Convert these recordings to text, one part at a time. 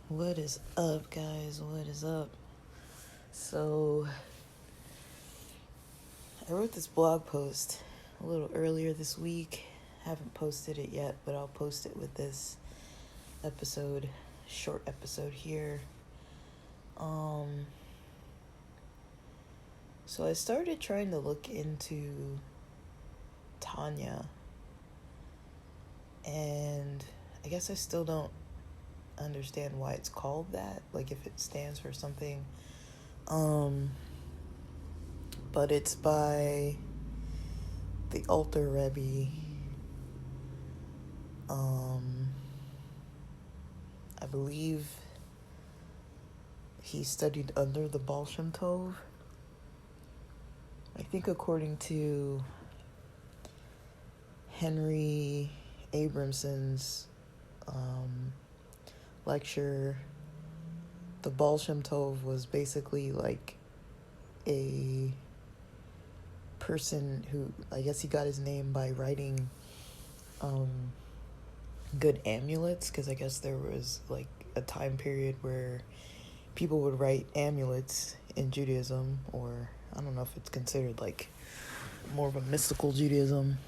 What is up, guys? What is up? So, I wrote this blog post a little earlier this week. Haven't posted it yet, but I'll post it with this episode, short episode here. So I started trying to look into Tanya, and I guess I still don't understand why it's called that, like if it stands for something. But it's by the Alter Rebbe. I believe he studied under the Baal Shem Tov. I think according to Henry Abramson's lecture, the Baal Shem Tov was basically like a person who, I guess he got his name by writing good amulets, because I guess there was like a time period where people would write amulets in Judaism, or I don't know if it's considered like more of a mystical Judaism.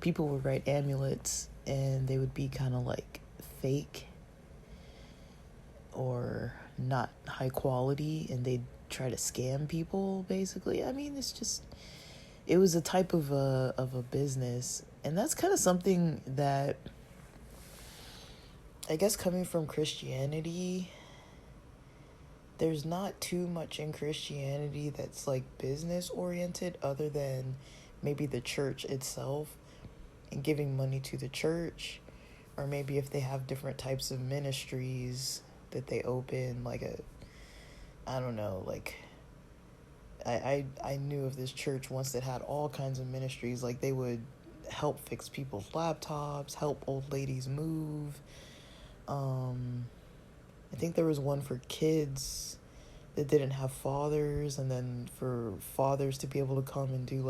People would write amulets and they would be kind of like fake or not high quality, and they'd try to scam people, basically. I mean, it was a type of a business, and that's kind of something that I guess coming from Christianity, there's not too much in Christianity that's like business oriented, other than maybe the church itself and giving money to the church, or maybe if they have different types of ministries that they open, like I don't know, like I knew of this church once that had all kinds of ministries. Like they would help fix people's laptops, help old ladies move. I think there was one for kids that didn't have fathers, and then for fathers to be able to come and be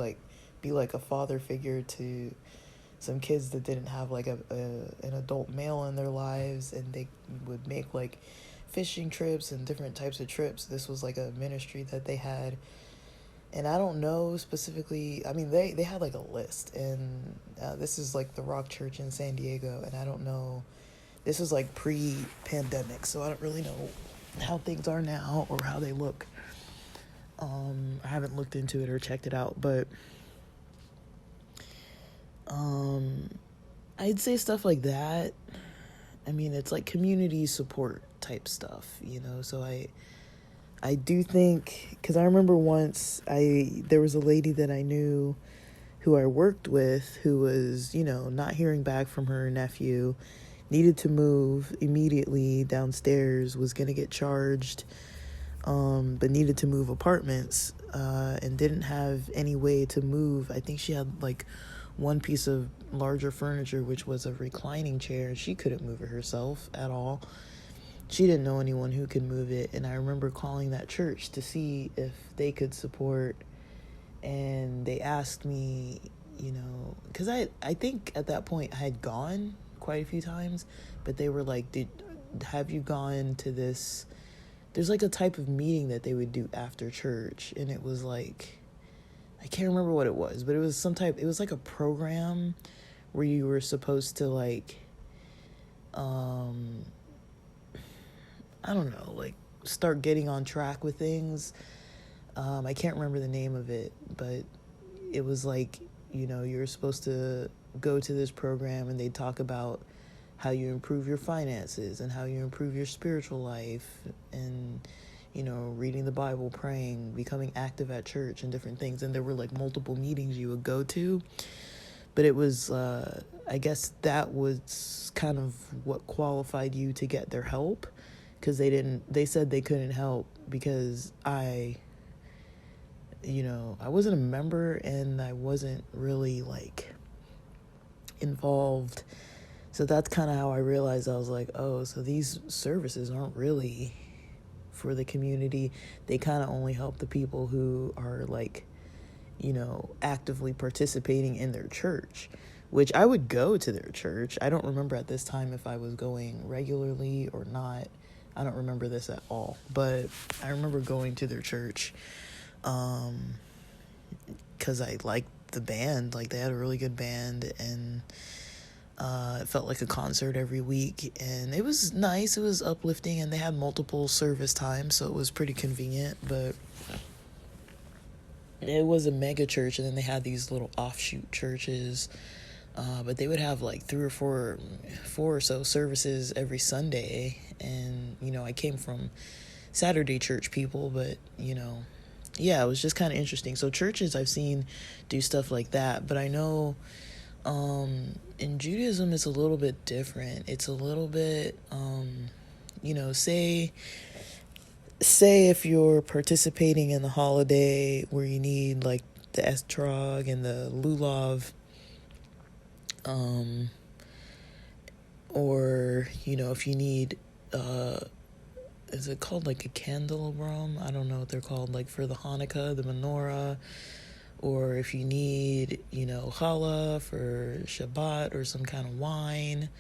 like a father figure to some kids that didn't have like an adult male in their lives, and they would make like fishing trips and different types of trips. This was like a ministry that they had, and I don't know specifically. I mean, they had like a list, and this is like the Rock Church in San Diego, and I don't know. This was like pre-pandemic, so I don't really know how things are now or how they look. I haven't looked into it or checked it out, but I'd say stuff like that. I mean, it's like community support type stuff, you know. So I do think, because I remember once there was a lady that I knew who I worked with who was, not hearing back from her nephew, needed to move immediately downstairs, was going to get charged, but needed to move apartments, and didn't have any way to move. I think she had like one piece of larger furniture, which was a reclining chair. She couldn't move it herself at all. She didn't know anyone who could move it, and I remember calling that church to see if they could support, and they asked me, because I think at that point I had gone quite a few times, but they were like, have you gone to this, there's like a type of meeting that they would do after church, and it was like, I can't remember what it was, but it was it was like a program where you were supposed to like, I don't know, like start getting on track with things. I can't remember the name of it, but it was like, you're supposed to go to this program, and they talk about how you improve your finances and how you improve your spiritual life, and reading the Bible, praying, becoming active at church, and different things. And there were like multiple meetings you would go to, but it was I guess that was kind of what qualified you to get their help, because they said they couldn't help because I wasn't a member, and I wasn't really like involved. So that's kind of how I realized. I was like, oh, so these services aren't really for the community. They kind of only help the people who are like, actively participating in their church, which I would go to their church. I don't remember at this time if I was going regularly or not. I don't remember this at all, but I remember going to their church because I liked the band. Like, they had a really good band, and it felt like a concert every week, and it was nice. It was uplifting, and they had multiple service times, so it was pretty convenient. But it was a mega church, and then they had these little offshoot churches, but they would have like four or so services every Sunday. And I came from Saturday church people, but yeah, it was just kind of interesting. So churches I've seen do stuff like that, but I know in Judaism it's a little bit different. It's a little bit say if you're participating in the holiday where you need like the estrog and the lulav, or if you need is it called like a candelabrum? I don't know what they're called, like for the Hanukkah, the menorah, or if you need challah for Shabbat or some kind of wine,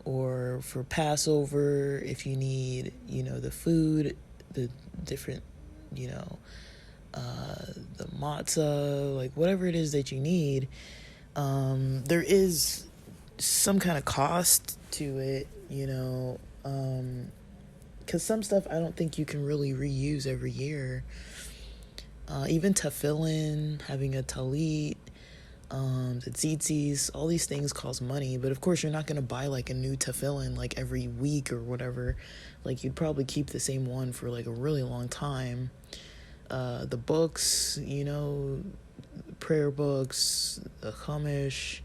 or for Passover if you need the food, the different the matzah, like whatever it is that you need. There is some kind of cost to it, because some stuff I don't think you can really reuse every year. Even tefillin, having a talit, the tzitzis, all these things cost money. But of course, you're not going to buy like a new tefillin like every week or whatever. Like, you'd probably keep the same one for like a really long time. The books, prayer books, the Chumash,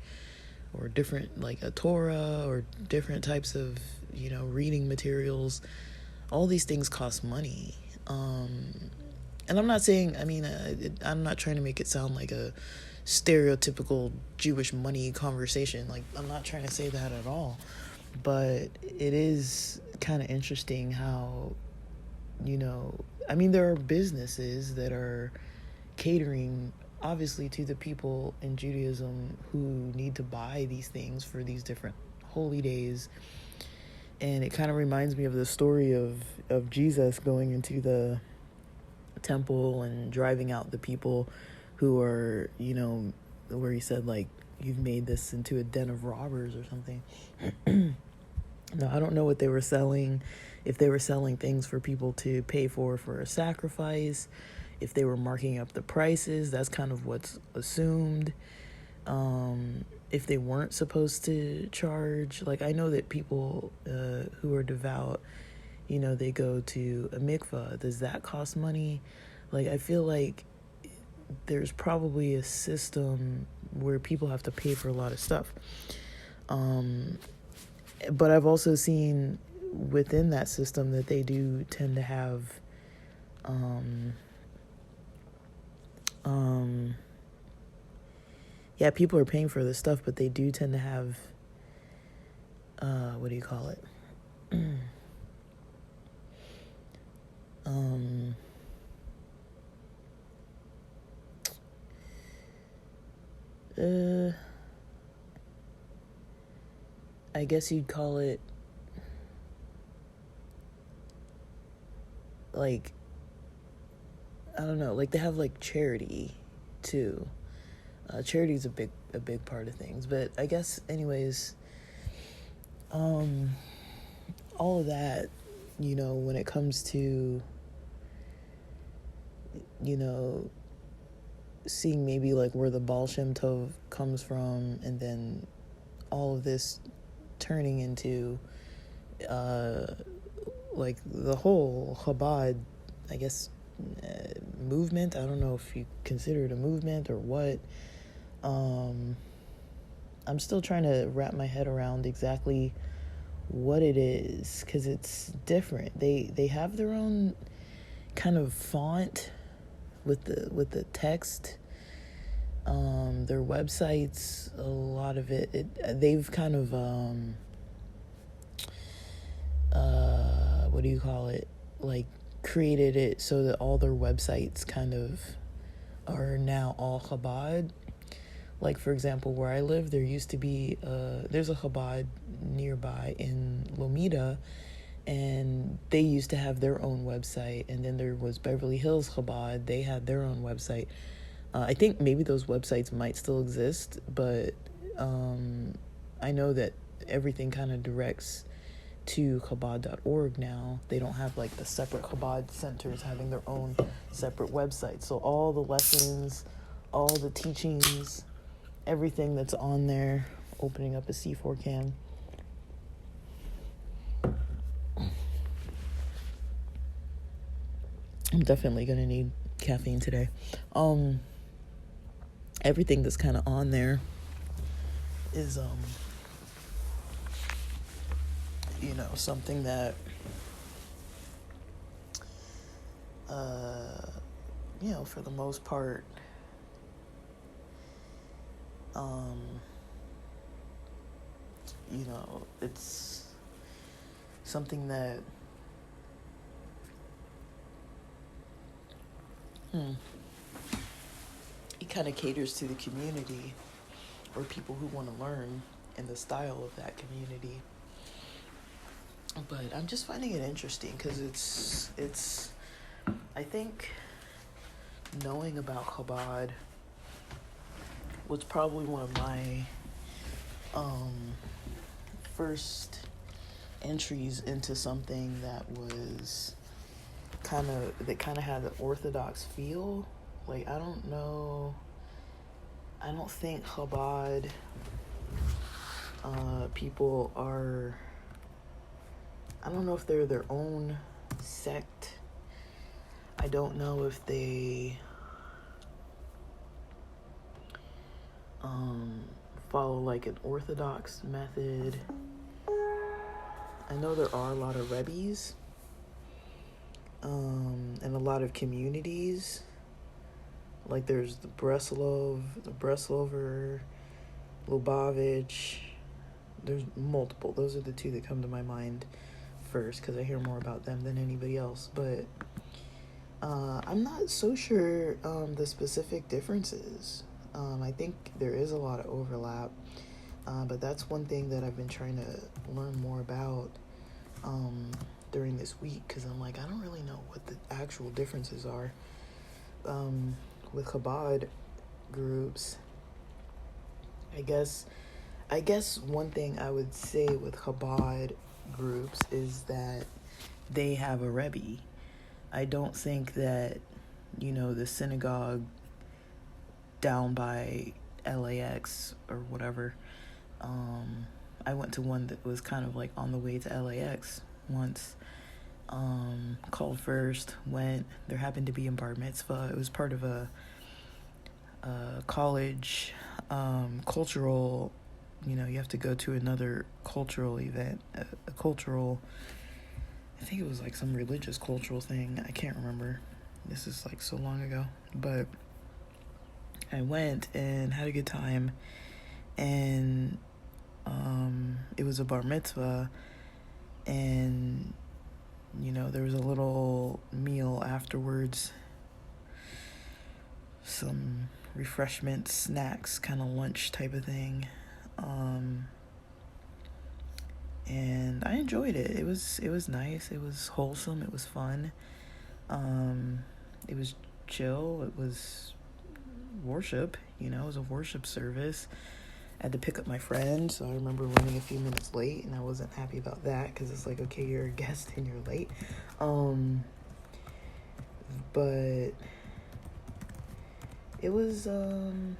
or different, like a Torah, or different types of, reading materials. All these things cost money. And I'm not saying, I'm not trying to make it sound like a stereotypical Jewish money conversation. Like, I'm not trying to say that at all. But it is kind of interesting how, there are businesses that are catering, obviously, to the people in Judaism who need to buy these things for these different holy days. And it kind of reminds me of the story of Jesus going into the temple and driving out the people who are, where he said, like, you've made this into a den of robbers or something. Now, I don't know what they were selling, if they were selling things for people to pay for a sacrifice, if they were marking up the prices. That's kind of what's assumed. If they weren't supposed to charge, like, I know that people who are devout, they go to a mikvah. Does that cost money? Like, I feel like there's probably a system where people have to pay for a lot of stuff. But I've also seen within that system that they do tend to have people are paying for this stuff, but they do tend to have what do you call it? I guess you'd call it like, I don't know, like they have like charity too. Charity is a big part of things, but I guess anyways, all of that, when it comes to, seeing maybe like where the Baal Shem Tov comes from, and then all of this turning into like the whole Chabad, I guess, movement. I don't know if you consider it a movement or what. I'm still trying to wrap my head around exactly what it is, because it's different. They have their own kind of font with the text. Their websites, a lot of it they've kind of what do you call it, like created it so that all their websites kind of are now all Chabad. Like, for example, where I live, there used to be, there's a Chabad nearby in Lomita, and they used to have their own website. And then there was Beverly Hills Chabad. They had their own website. I think maybe those websites might still exist, but I know that everything kind of directs to Chabad.org now. They don't have like the separate Chabad centers having their own separate websites. So all the lessons, all the teachings, everything that's on there, opening up a C4 can. I'm definitely going to need caffeine today. Everything that's kind of on there is, you know, something that, you know, for the most part, you know, it's something that, it kind of caters to the community or people who want to learn in the style of that community. But I'm just finding it interesting because it's, I think knowing about Chabad was probably one of my first entries into something that was kind of had the Orthodox feel. Like, I don't think Chabad people are, I don't know if they're their own sect. I don't know if they follow like an Orthodox method. I know there are a lot of rebbes and a lot of communities. Like there's the Breslover, Lubavitch. There's multiple. Those are the two that come to my mind first because I hear more about them than anybody else. But I'm not so sure the specific differences. I think there is a lot of overlap, but that's one thing that I've been trying to learn more about during this week because I'm like, I don't really know what the actual differences are with Chabad groups. I guess one thing I would say with Chabad groups is that they have a Rebbe. I don't think that, you know, the synagogue down by LAX or whatever, I went to one that was kind of like on the way to LAX once, called first, went, there happened to be a bar mitzvah. It was part of a college cultural, you know, you have to go to another cultural event, a cultural, I think it was like some religious cultural thing. I can't remember. This is like so long ago. But I went and had a good time. And it was a bar mitzvah. And, you know, there was a little meal afterwards. Some refreshments, snacks, kind of lunch type of thing. And I enjoyed it. It was nice. It was wholesome. It was fun. It was chill. It was worship. You know, it was a worship service. I had to pick up my friend, so I remember running a few minutes late, and I wasn't happy about that because it's like, okay, you're a guest and you're late. But it was fun.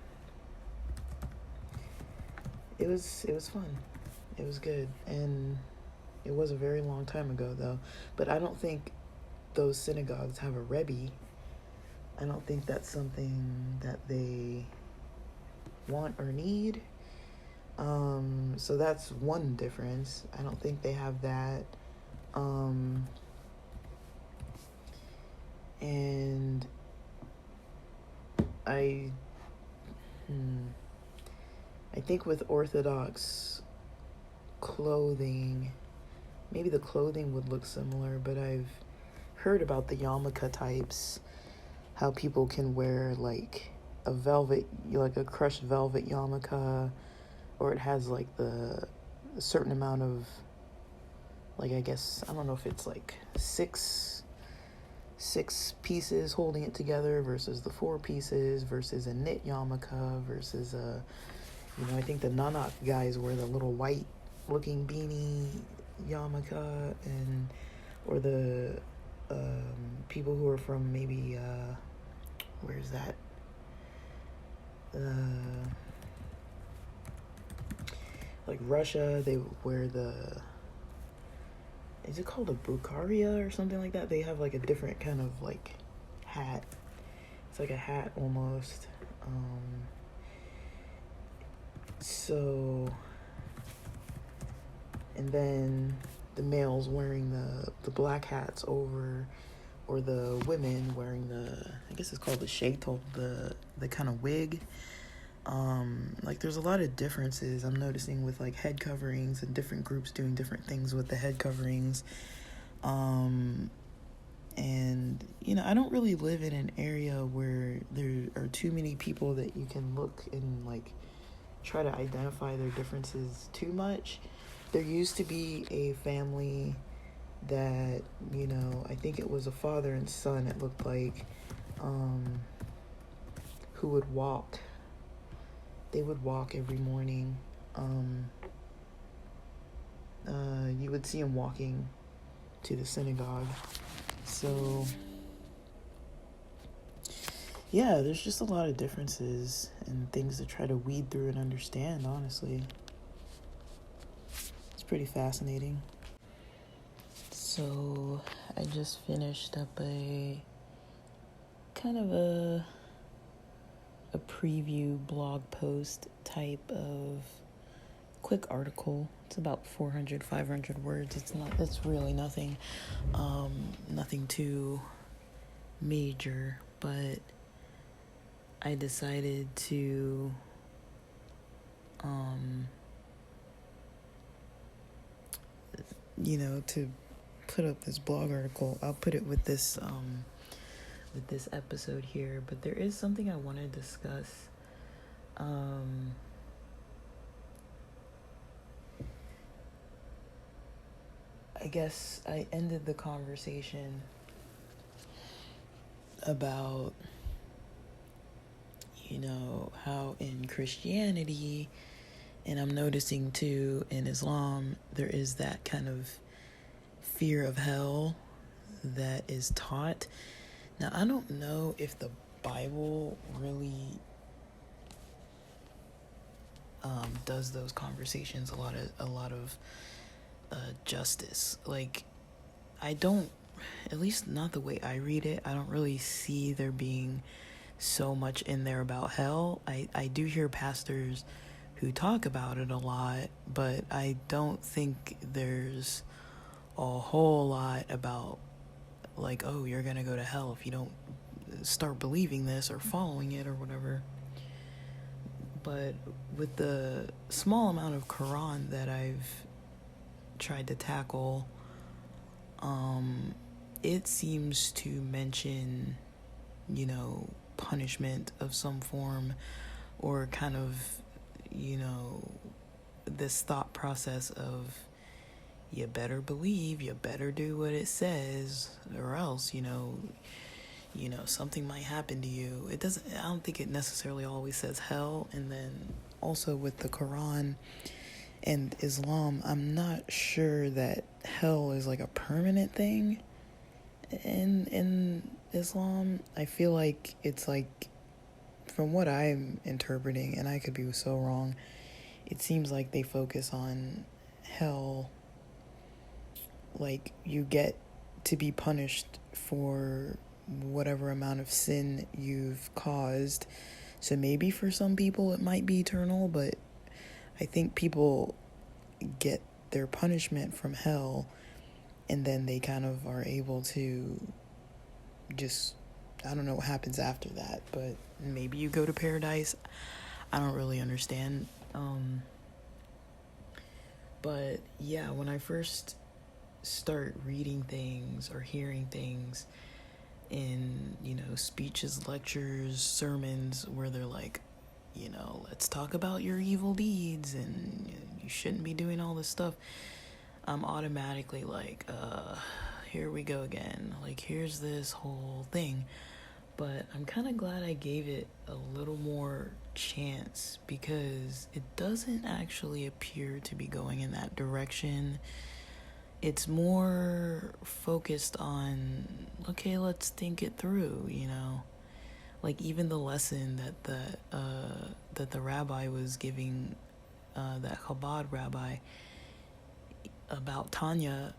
It was good, and it was a very long time ago, though. But I don't think those synagogues have a Rebbe. I don't think that's something that they want or need. So that's one difference. I don't think they have that. And I think with Orthodox clothing, maybe the clothing would look similar, but I've heard about the yarmulke types, how people can wear like a velvet, like a crushed velvet yarmulke, or it has like a certain amount of, like, I guess, I don't know if it's like six pieces holding it together versus the 4 pieces versus a knit yarmulke versus I think the Nanak guys wear the little white looking beanie yarmulke, and or the people who are from maybe where's that like Russia, they wear the, is it called a Bukharia or something like that? They have like a different kind of like hat. It's like a hat almost. So, and then the males wearing the black hats over, or the women wearing I guess it's called the shaitel, the kind of wig. Like there's a lot of differences I'm noticing with like head coverings, and different groups doing different things with the head coverings. And I don't really live in an area where there are too many people that you can look and like try to identify their differences too much. There used to be a family that, I think it was a father and son, it looked like, who would walk. They would walk every morning. You would see them walking to the synagogue. So, yeah, there's just a lot of differences and things to try to weed through and understand, honestly. It's pretty fascinating. So, I just finished up a kind of a preview blog post type of quick article. It's about 400, 500 words. It's really nothing, nothing too major, but I decided to, to put up this blog article. I'll put it with this episode here, but there is something I want to discuss. I guess I ended the conversation about, how in Christianity, and I'm noticing too in Islam, there is that kind of fear of hell that is taught. Now, I don't know if the Bible really does those conversations a lot of justice. Like, I don't, at least not the way I read it, I don't really see there being so much in there about hell. I do hear pastors who talk about it a lot, but I don't think there's a whole lot about like, oh, you're gonna go to hell if you don't start believing this or following it or whatever. But with the small amount of Quran that I've tried to tackle, it seems to mention, punishment of some form, or kind of, this thought process of, you better believe, you better do what it says, or else, something might happen to you. I don't think it necessarily always says hell. And then also with the Quran and Islam, I'm not sure that hell is like a permanent thing in Islam. I feel like it's like, from what I'm interpreting, and I could be so wrong, it seems like they focus on hell like you get to be punished for whatever amount of sin you've caused. So maybe for some people it might be eternal, but I think people get their punishment from hell, and then they kind of are able to just, I don't know what happens after that, but maybe you go to paradise. I don't really understand. But yeah, when I first start reading things or hearing things, in, speeches, lectures, sermons, where they're like, let's talk about your evil deeds and you shouldn't be doing all this stuff, I'm automatically like, here we go again. Like, here's this whole thing. But I'm kind of glad I gave it a little more chance, because it doesn't actually appear to be going in that direction. It's more focused on, okay, let's think it through, Like, even the lesson that the rabbi was giving, that Chabad rabbi, about Tanya,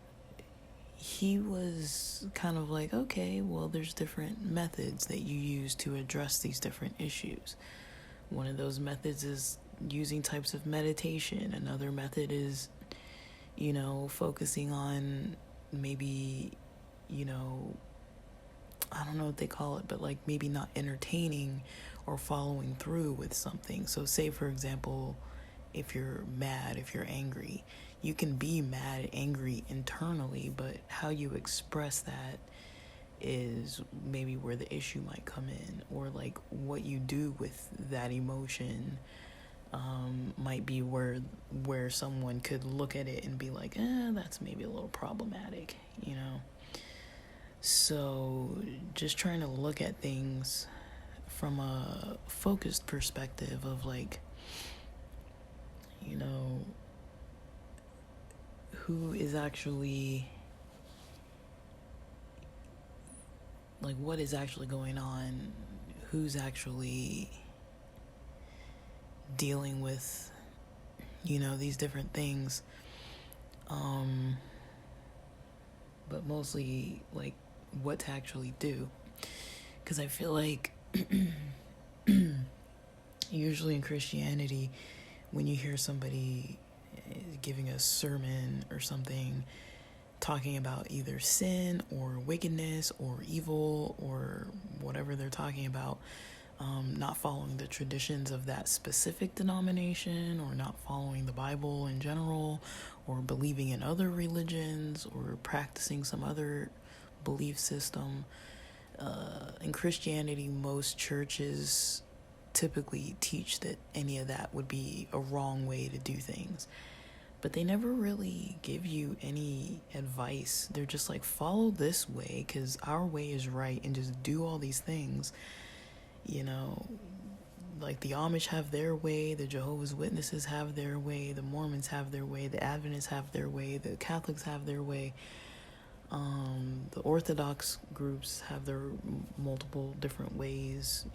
he was kind of like, okay, well, there's different methods that you use to address these different issues. One of those methods is using types of meditation. Another method is, focusing on maybe, I don't know what they call it, but like maybe not entertaining or following through with something. So say, for example, if you're mad, if you're angry, you can be mad, angry internally, but how you express that is maybe where the issue might come in, or like what you do with that emotion might be where someone could look at it and be like, that's maybe a little problematic, So just trying to look at things from a focused perspective of like, who is actually, like, what is actually going on, who's actually dealing with, these different things, but mostly, like, what to actually do, because I feel like, usually in Christianity, when you hear somebody giving a sermon or something, talking about either sin or wickedness or evil or whatever they're talking about, not following the traditions of that specific denomination, or not following the Bible in general, or believing in other religions, or practicing some other belief system. In Christianity, most churches typically teach that any of that would be a wrong way to do things. But they never really give you any advice. They're just like, follow this way because our way is right, and just do all these things. Like the Amish have their way, the Jehovah's Witnesses have their way, the Mormons have their way, the Adventists have their way, the Catholics have their way. The Orthodox groups have their multiple different ways,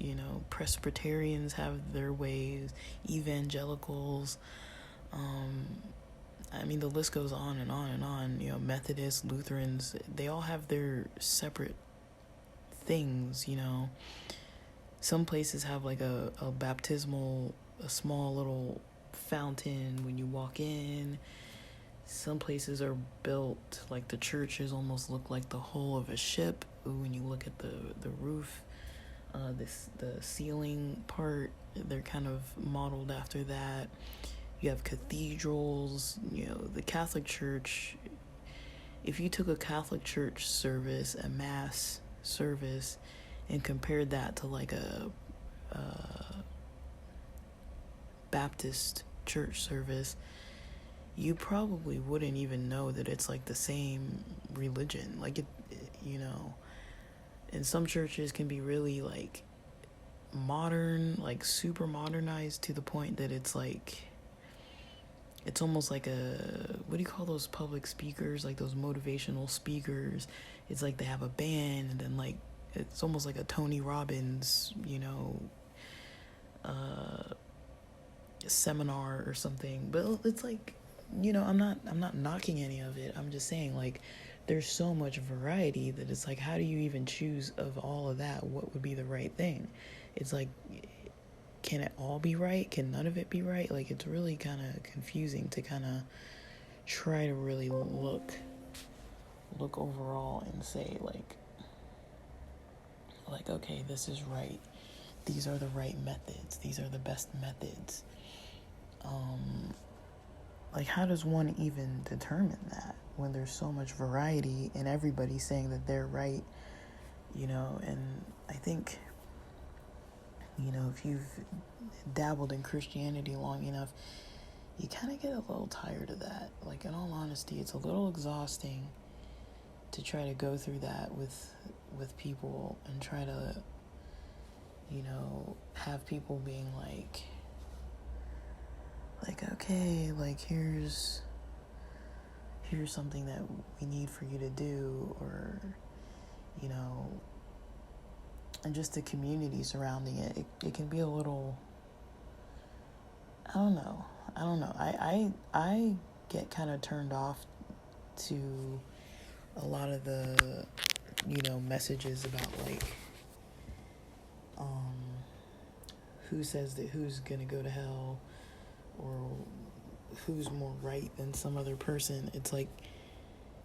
Presbyterians have their ways, evangelicals, the list goes on and on and on, Methodists, Lutherans, they all have their separate things, Some places have like a small little fountain when you walk in. Some places are built like the churches almost look like the hull of a ship when you look at the roof. The ceiling part, they're kind of modeled after that. You have cathedrals, the Catholic Church. If you took a Catholic Church service, a mass service, and compared that to like a Baptist church service, you probably wouldn't even know that it's like the same religion. Like it, and some churches can be really like modern, like super modernized to the point that it's like, it's almost like what do you call those public speakers, like those motivational speakers? It's like they have a band, and then like it's almost like a Tony Robbins, seminar or something. But it's like, I'm not knocking any of it. I'm just saying, like, there's so much variety that it's like, how do you even choose of all of that what would be the right thing? It's like, can it all be right? Can none of it be right? Like, it's really kind of confusing to kind of try to really look overall and say, like, okay, this is right. These are the right methods. These are the best methods. Like, how does one even determine that when there's so much variety and everybody's saying that they're right, And I think, if you've dabbled in Christianity long enough, you kind of get a little tired of that. Like, in all honesty, it's a little exhausting to try to go through that with people and try to, have people being like, okay, like, here's something that we need for you to do, or, and just the community surrounding it. It can be a little, I don't know. I get kind of turned off to a lot of the, messages about, like, who says that who's gonna go to hell, or who's more right than some other person. It's like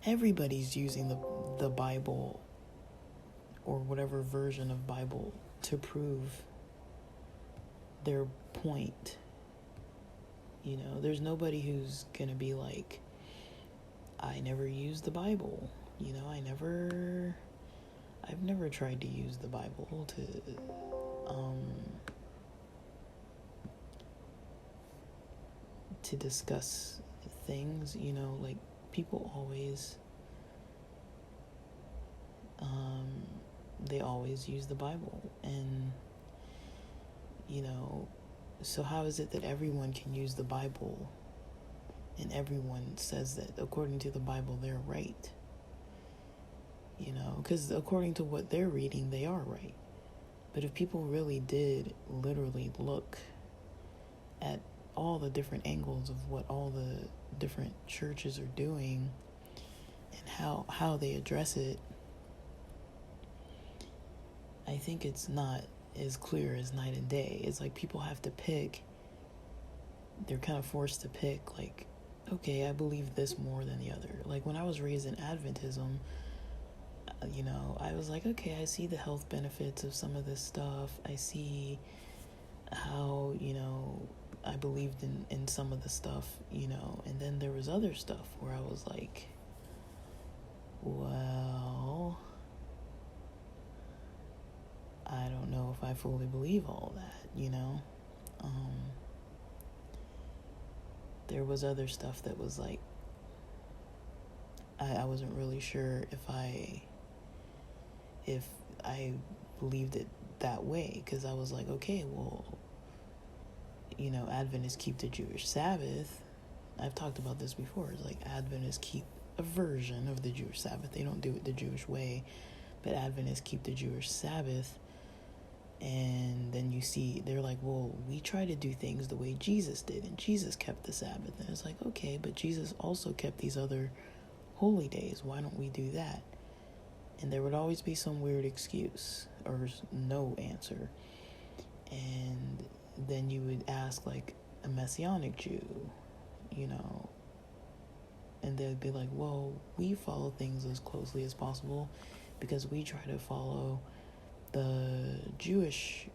everybody's using the Bible or whatever version of Bible to prove their point. There's nobody who's gonna be like, I never used the Bible. I've never tried to use the Bible to discuss things. Like, people always they always use the Bible, and so how is it that everyone can use the Bible and everyone says that according to the Bible they're right? Because according to what they're reading, they are right. But if people really did literally look at all the different angles of what all the different churches are doing and how they address it, I think it's not as clear as night and day. It's like people have to pick. They're kind of forced to pick, like, okay, I believe this more than the other. Like, when I was raised in Adventism, I was like, okay, I see the health benefits of some of this stuff. I see how, I believed in some of the stuff, and then there was other stuff where I was like, well, I don't know if I fully believe all that, there was other stuff that was like, I wasn't really sure if I believed it that way, because I was like, okay, well, Adventists keep the Jewish Sabbath. I've talked about this before. It's like Adventists keep a version of the Jewish Sabbath. They don't do it the Jewish way, but Adventists keep the Jewish Sabbath. And then you see, they're like, well, we try to do things the way Jesus did, and Jesus kept the Sabbath. And it's like, okay, but Jesus also kept these other holy days. Why don't we do that? And there would always be some weird excuse or no answer. And then you would ask, like, a Messianic Jew, and they'd be like, well, we follow things as closely as possible because we try to follow the Jewish,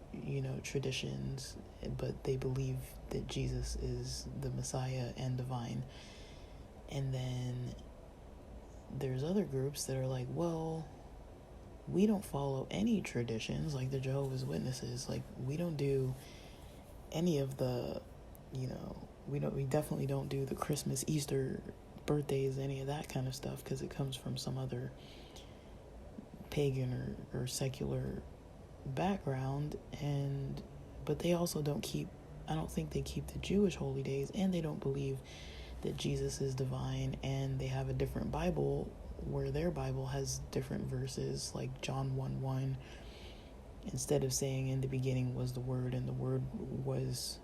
traditions, but they believe that Jesus is the Messiah and divine. And then there's other groups that are like, well, we don't follow any traditions, like the Jehovah's Witnesses. Like, we don't do any of the, we definitely don't do the Christmas, Easter, birthdays, any of that kind of stuff, because it comes from some other pagan or secular background. But they also I don't think they keep the Jewish holy days, and they don't believe that Jesus is divine, and they have a different Bible where their Bible has different verses, like John 1:1. Instead of saying in the beginning was the Word, and the Word was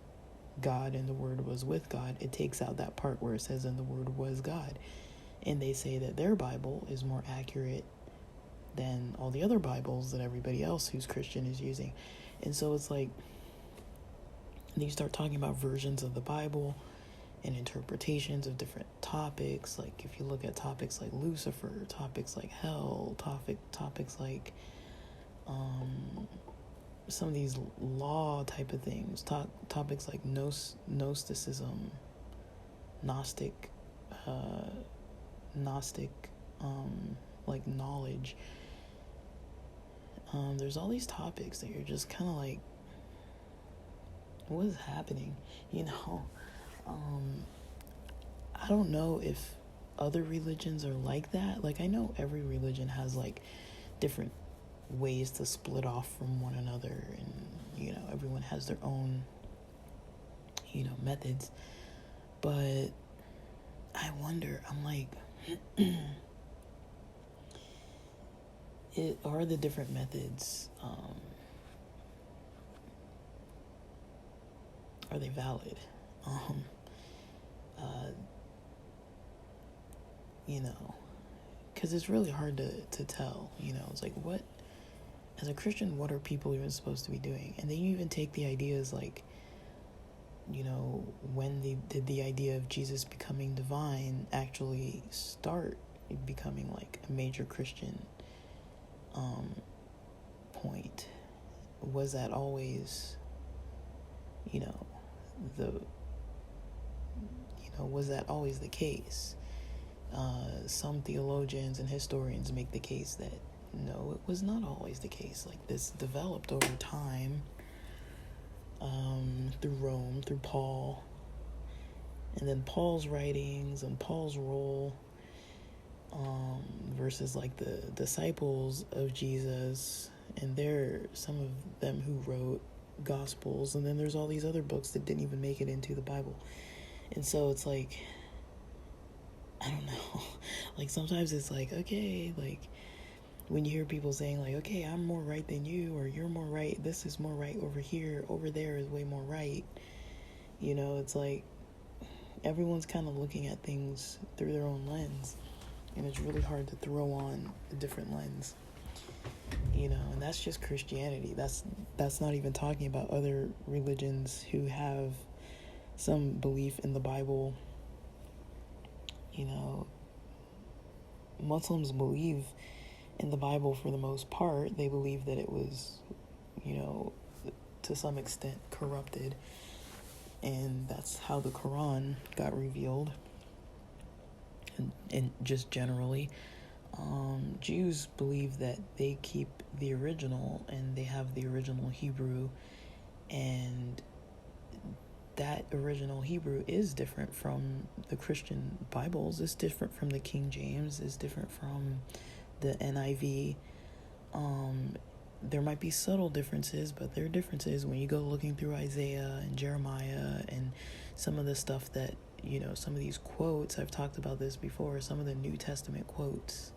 God, and the Word was with God, it takes out that part where it says and the Word was God. And they say that their Bible is more accurate than all the other Bibles that everybody else who's Christian is using. And so it's like, then you start talking about versions of the Bible and interpretations of different topics. Like, if you look at topics like Lucifer, topics like hell, topics like some of these law type of things, topics like Gnosticism, Gnostic, like knowledge. there's all these topics that you're just kind of like, what is happening? You know, I don't know if other religions are like that. Like, I know every religion has like different ways to split off from one another, and you know, everyone has their own, you know, methods. But I wonder, I'm like, are the different methods, are they valid? You know, because it's really hard to tell, you know. It's like, what, as a Christian, what are people even supposed to be doing? And then you even take the ideas like, you know, when did the idea of Jesus becoming divine actually start becoming like a major Christian point? Was that always, you know, was that always the case? Some theologians and historians make the case that no, it was not always the case. Like, this developed over time, through Rome, through Paul, and then Paul's writings and Paul's role, versus like the disciples of Jesus, and some of them who wrote Gospels, and then there's all these other books that didn't even make it into the Bible. And so it's like, I don't know, like sometimes it's like, okay, like when you hear people saying like, okay, I'm more right than you, or you're more right, this is more right over here, over there is way more right, you know, it's like everyone's kind of looking at things through their own lens, and it's really hard to throw on a different lens, you know. And that's just Christianity. That's not even talking about other religions who have some belief in the Bible. You know, Muslims believe in the Bible for the most part. They believe that it was, you know, to some extent corrupted, and that's how the Quran got revealed. And just generally, Jews believe that they keep the original, and they have the original Hebrew, and that original Hebrew is different from the Christian Bibles. It's different from the King James. It's different from the NIV. There might be subtle differences, but there are differences when you go looking through Isaiah and Jeremiah and some of the stuff that, you know, some of these quotes, I've talked about this before, some of the New Testament quotes,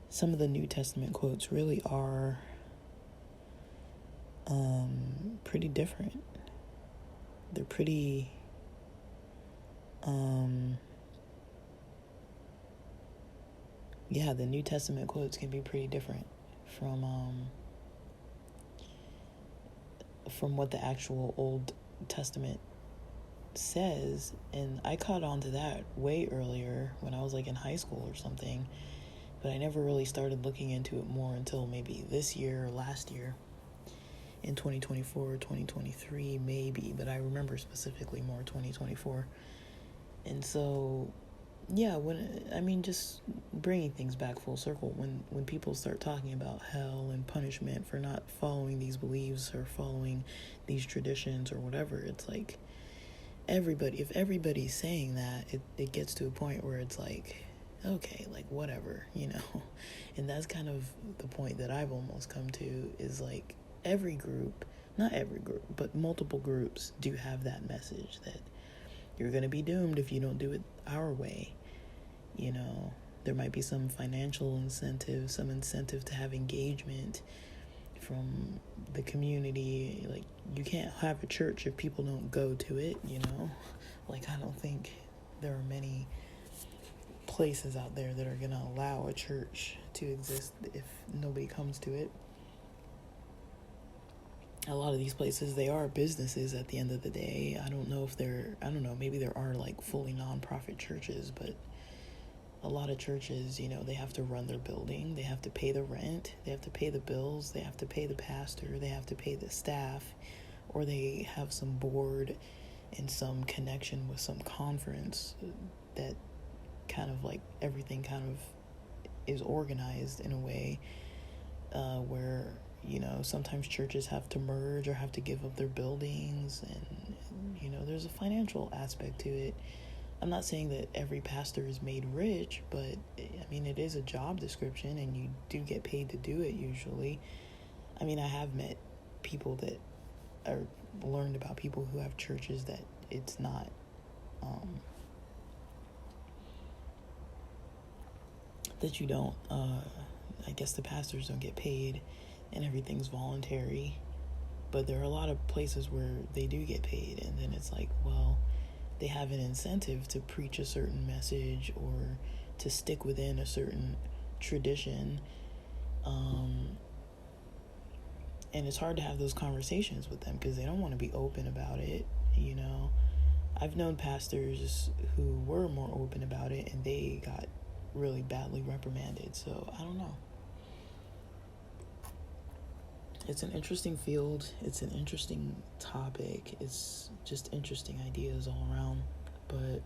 some of the New Testament quotes really are pretty different. They're pretty the New Testament quotes can be pretty different from what the actual Old Testament says. And I caught on to that way earlier when I was like in high school or something, but I never really started looking into it more until maybe this year or last year, in 2024 or 2023 maybe, but I remember specifically more 2024. And so just bringing things back full circle, when people start talking about hell and punishment for not following these beliefs or following these traditions or whatever, it's like if everybody's saying that, it gets to a point where it's like, okay, like whatever, you know. And that's kind of the point that I've almost come to, is like every group, not every group, but multiple groups do have that message that you're going to be doomed if you don't do it our way. You know, there might be some financial incentive, some incentive to have engagement from the community. Like, you can't have a church if people don't go to it, you know. Like, I don't think there are many places out there that are going to allow a church to exist if nobody comes to it. A lot of these places, they are businesses at the end of the day. I don't know, maybe there are like fully nonprofit churches, but a lot of churches, you know, they have to run their building, they have to pay the rent, they have to pay the bills, they have to pay the pastor, they have to pay the staff, or they have some board and some connection with some conference that kind of like everything kind of is organized in a way where, you know, sometimes churches have to merge or have to give up their buildings, and you know, there's a financial aspect to it. I'm not saying that every pastor is made rich, but I mean, it is a job description and you do get paid to do it usually. I mean, I have met people that are learned about people who have churches that it's not that you don't I guess the pastors don't get paid and everything's voluntary, but there are a lot of places where they do get paid, and then it's like, well, they have an incentive to preach a certain message or to stick within a certain tradition, and it's hard to have those conversations with them because they don't want to be open about it, you know. I've known pastors who were more open about it and they got really badly reprimanded, so I don't know. It's an interesting field. It's an interesting topic. It's just interesting ideas all around. But,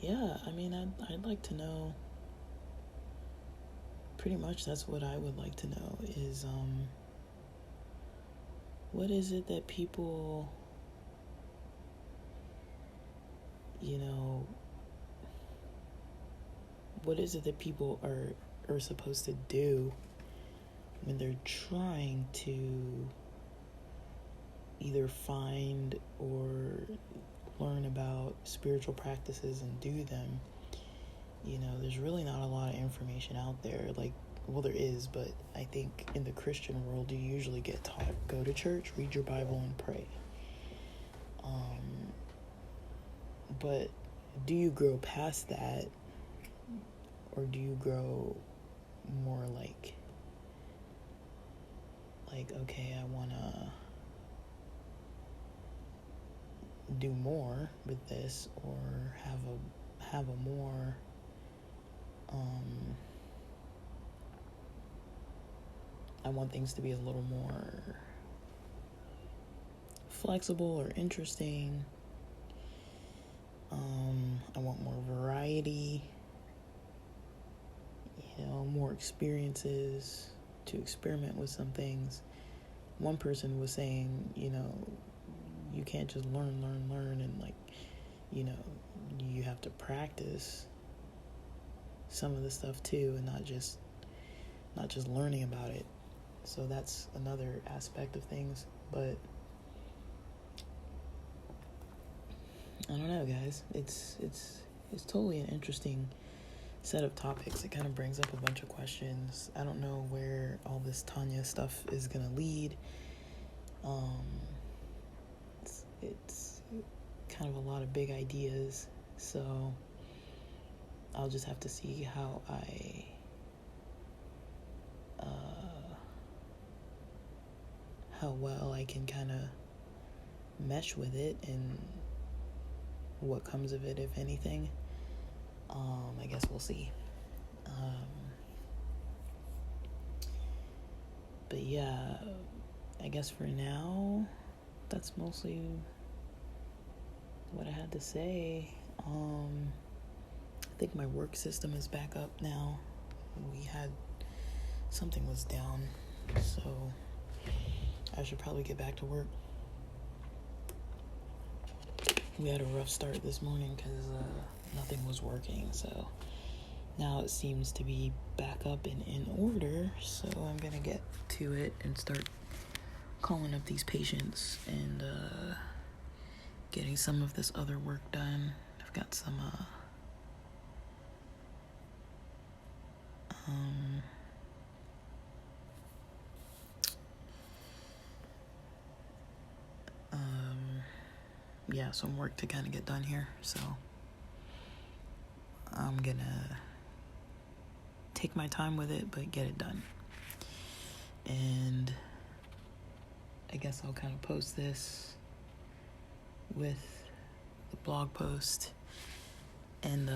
yeah, I mean, I'd like to know. Pretty much that's what I would like to know is, what is it that people, you know, what is it that people are supposed to do when they're trying to either find or learn about spiritual practices and do them? You know, there's really not a lot of information out there. Like, well, there is, but I think in the Christian world, you usually get taught, go to church, read your Bible, and pray. But do you grow past that? Or do you grow more like, okay, I want to do more with this, or have a more, I want things to be a little more flexible or interesting. I want more variety, you know, more experiences to experiment with some things. One person was saying, you know, you can't just learn, and like, you know, you have to practice some of the stuff too, and not just learning about it. So that's another aspect of things. But I don't know, guys. It's totally an interesting set of topics. It kind of brings up a bunch of questions. I don't know where all this Tanya stuff is gonna lead. It's kind of a lot of big ideas, so I'll just have to see how how well I can kind of mesh with it and what comes of it, if anything. I guess we'll see. But yeah, I guess for now, that's mostly what I had to say. I think my work system is back up now. Something was down, so I should probably get back to work. We had a rough start this morning because nothing was working, so now it seems to be back up and in order, so I'm gonna get to it and start calling up these patients and getting some of this other work done. I've got some some work to kind of get done here, so I'm gonna take my time with it, but get it done. And I guess I'll kind of post this with the blog post, and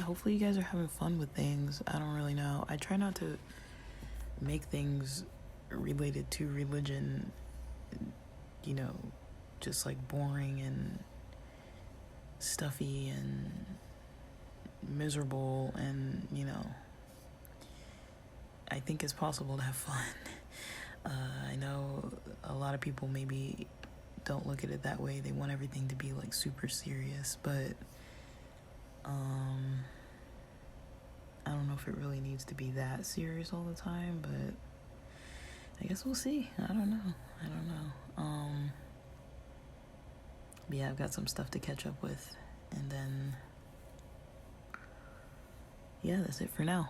hopefully you guys are having fun with things. I don't really know. I try not to make things related to religion, you know, just like boring and stuffy and miserable, and I think it's possible to have fun. I know a lot of people maybe don't look at it that way. They want everything to be like super serious, but I don't know if it really needs to be that serious all the time, but I guess we'll see. I don't know. But yeah, I've got some stuff to catch up with, and then yeah, that's it for now.